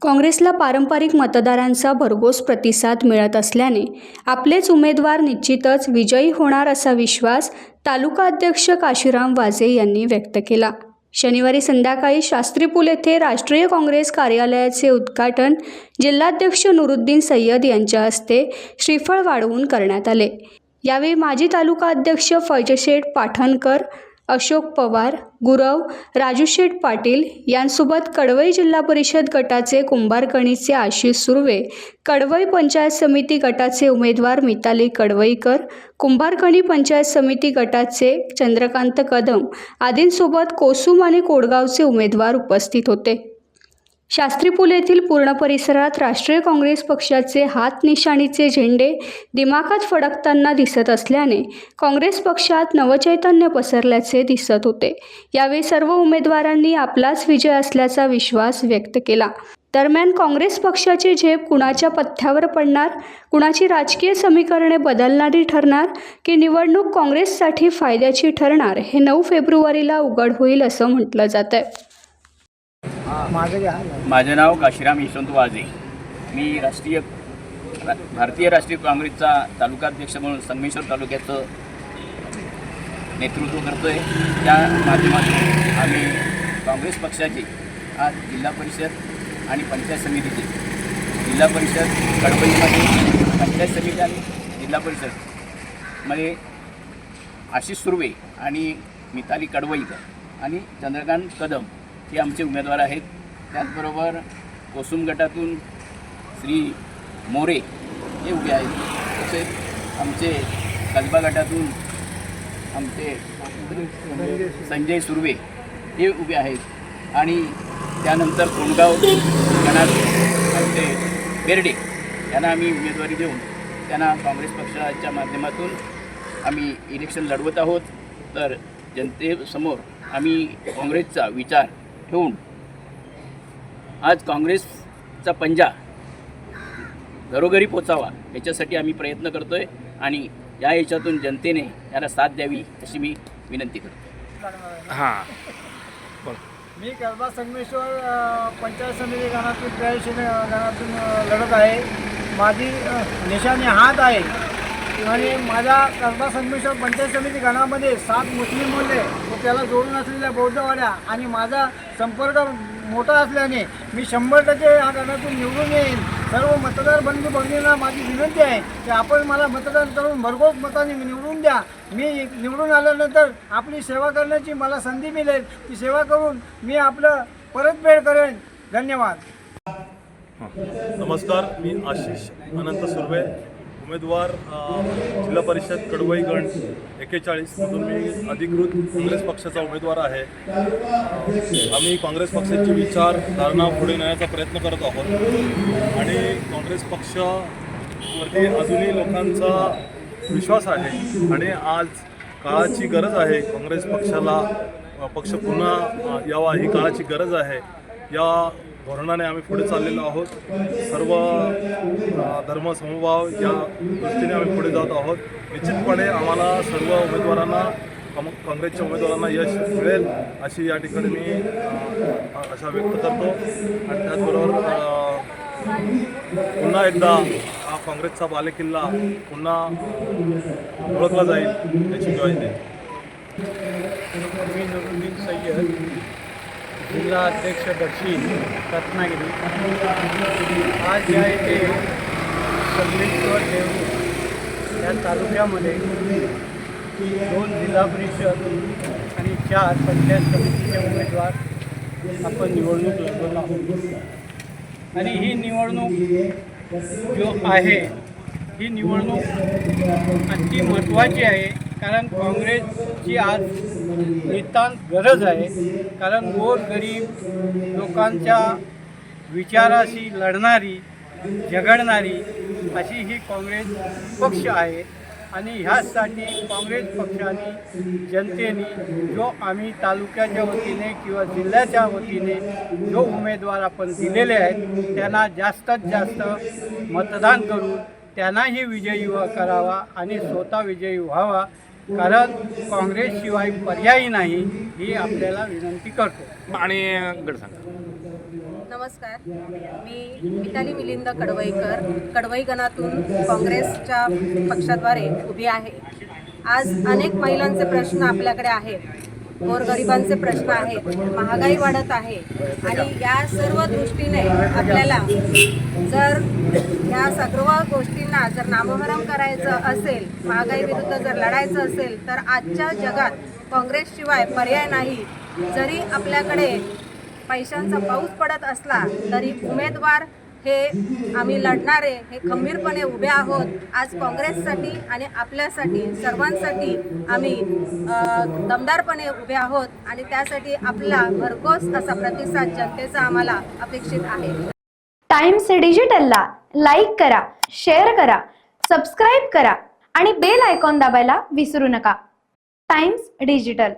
काँग्रेसला पारंपरिक मतदारांचा भरघोस प्रतिसाद मिळत असल्याने आपलेच उमेदवार निश्चितच विजयी होणार असा विश्वास तालुका अध्यक्ष काशीराम वाजे यांनी व्यक्त केला। शनिवारी संध्याकाळी शास्त्री पूल येथे राष्ट्रीय काँग्रेस कार्यालयाचे उद्घाटन जिल्हाध्यक्ष नुरुद्दीन सय्यद यांच्या हस्ते श्रीफळ वाढवून करण्यात आले। यावेळी माजी तालुका अध्यक्ष फैजशेठ पाठणकर, अशोक पवार, गुरव, राजूशेठ पाटील यांसोबत कडवई जिल्हा परिषद गटाचे कुंभारकणीचे आशिष सुर्वे, कडवई पंचायत समिती गटाचे उमेदवार मिताली कडवईकर, कुंभारकणी पंचायत समिती गटाचे चंद्रकांत कदम आदींसोबत कोसुम आणि कोडगावचे उमेदवार उपस्थित होते। शास्त्री पूल येथील पूर्ण परिसरात राष्ट्रीय काँग्रेस पक्षाचे हात निशाणीचे झेंडे दिमाखात फडकताना दिसत असल्याने काँग्रेस पक्षात नवचैतन्य पसरल्याचे दिसत होते। यावेळी सर्व उमेदवारांनी आपलाच विजय असल्याचा विश्वास व्यक्त केला। दरम्यान काँग्रेस पक्षाची झेप कुणाच्या पथ्यावर पडणार, कुणाची राजकीय समीकरणे बदलणारी ठरणार की निवडणूक काँग्रेससाठी फायद्याची ठरणार हे 9 फेब्रुवारीला उघड होईल असं म्हटलं जातंय। माझे नाव काशीराम यशवंत वाजे। मी भारतीय राष्ट्रीय काँग्रेसचा तालुकाध्यक्ष म्हणून संगमेश्वर तालुक्याचं नेतृत्व करतो आहे। त्या माध्यमातून आम्ही काँग्रेस पक्षाचे आज जिल्हा परिषद आणि पंचायत समितीचे जिल्हा परिषद कडवईमध्ये पंचायत समिती आणि जिल्हा परिषदमध्ये आशिष सुर्वे आणि मिताली कडवईकर आणि चंद्रकांत कदम हे आमचे उमेदवार आहेत। त्याचबरोबर कोसुम गटातून श्री मोरे हे उभे आहेत। तसेच आमचे कसबा गटातून आमचे संजय सुर्वे हे उभे आहेत आणि त्यानंतर कोंडगाव गणात आमचे बेर्डे यांना आम्ही उमेदवारी देऊन त्यांना काँग्रेस पक्षाच्या माध्यमातून आम्ही इलेक्शन लढवत आहोत। तर जनतेसमोर आम्ही काँग्रेसचा विचार ठेवून आज काँग्रेसचा पंजा घरोघरी पोचावा याच्यासाठी आम्ही प्रयत्न करतोय आणि या याच्यातून जनतेने याला साथ द्यावी अशी मी विनंती करतो। मी कसबा संगमेश्वर पंचायत समिती गणातून 83 गणातून लढत आहे। माझी निशाणी हात आहे आणि माझ्या कसबा संगमेश्वर पंचायत समिती गणामध्ये 7 मुस्लिम मुले व त्याला जोडून असलेल्या बौद्धवाड्या आणि माझा संपर्क मोठा असल्याने मी 100% या गणातून निवडून येईल। सर्व मतदार बंधू भगिनींना माझी विनंती आहे की आपण मला मतदान करून भरघोस मताने निवडून द्या। मी निवडून आल्यानंतर आपली सेवा करण्याची मला संधी मिळेल, ती सेवा करून मी आपलं परतफेड करेन। धन्यवाद। नमस्कार, मी आशिष अनंत सुर्वे, उमेदवार जिल्हा परिषद कडवई गण 41 मधून मी अधिकृत काँग्रेस पक्षाचा उमेदवार आहे। आम्ही काँग्रेस पक्षाची विचारधारणा पुढे नेण्याचा प्रयत्न करत आहोत आणि काँग्रेस पक्षावरती अजूनही लोकांचा विश्वास आहे आणि आज काळाची गरज आहे। काँग्रेस पक्ष पुन्हा यावा ही काळाची गरज आहे। या धोरणाने आम्ही पुढे चाललेलो आहोत। सर्व धर्म समभाव या दृष्टीने आम्ही पुढे जात आहोत। निश्चितपणे आम्हाला सर्व उमेदवारांना काँग्रेसच्या उमेदवारांना यश मिळेल अशी या ठिकाणी मी आशा व्यक्त करतो आणि त्याचबरोबर पुन्हा एकदा हा काँग्रेसचा बालेकिल्ला पुन्हा ओळखला जाईल याची ग्वाही देतो। मी नुरुद्दीन सय्यद, जिल्हा अध्यक्ष दक्षिण रत्नागिरी। आज या येथे संगमेश्वर देवरूख या तालुक्यामध्ये 2 जिल्हा परिषद आणि 4 पंचायत समितीचे उमेदवार आपण निवडणूक लढवत आहोत आणि ही निवडणूक जो आहे ही निवडणूक अति महत्त्वाची आहे। कारण काँग्रेसची आज नितांत गरज आहे। कारण गोरगरीब लोकांच्या विचाराशी लढणारी, झगडणारी अशी ही काँग्रेस पक्ष आहे आणि ह्यासाठी काँग्रेस पक्षाने जनतेने जो आम्ही तालुक्याच्या वतीने किंवा जिल्ह्याच्या वतीने जो उमेदवार आपण दिलेले आहेत त्यांना जास्तीत जास्त मतदान करून त्यांनाही विजयी करावा आणि स्वतः विजयी व्हावा। कारण काँग्रेसशिवाय पर्यायी नाही ही आपल्याला विनंती करतो। आणि गड सांगा। नमस्कार, मी मिताली मिलिंद कडवईकर, कडवई गणातून काँग्रेसच्या पक्षाद्वारे उभी आहे. आज अनेक महिलांचे प्रश्न आपल्याकडे आहेत, गोरगरिबांचे प्रश्न आहेत, महागाई वाढत आहे आणि या सर्व दृष्टीने आपल्याला जर या सर्व गोष्टींना जर नामोहरम करायचं असेल, महागाई विरुद्ध जर लढायचं असेल तर आजच्या जगात काँग्रेसशिवाय पर्याय नाही. जरी आपल्याकडे पैशांचा पाऊस पडत असला तरी उमेदवार हे आम्ही लढणारे हे खंबीरपणे उभे आहोत. आज काँग्रेससाठी आणि आपल्यासाठी सर्वांसाठी आम्ही दमदारपणे उभे आहोत आणि त्यासाठी आपला भरघोस असा प्रतिसाद जनतेचा आम्हाला अपेक्षित आहे. टाइम्स डिजिटलला लाईक करा, शेअर करा, सबस्क्राईब करा आणि बेल आयकॉन दाबायला विसरू नका. Times digital.